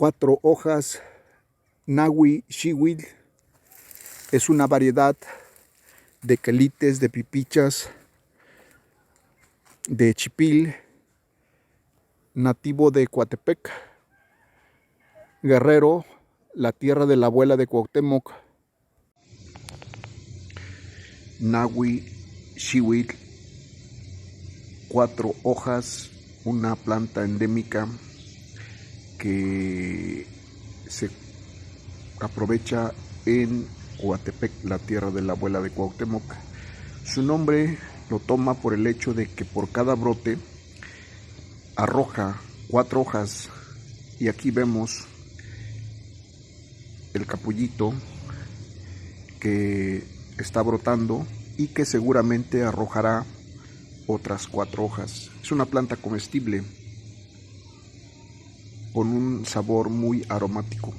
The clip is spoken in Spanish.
4 hojas, Nahui Xiwil. Es una variedad de quelites, de pipichas, de chipil, nativo de Coatepec, Guerrero, la tierra de la abuela de Cuauhtémoc. Nahui Xiwil, 4 hojas, una planta endémica que se aprovecha en Coatepec, la tierra de la abuela de Cuauhtémoc. Su nombre lo toma por el hecho de que por cada brote arroja 4 hojas, y aquí vemos el capullito que está brotando y que seguramente arrojará otras 4 hojas. Es una planta comestible con un sabor muy aromático.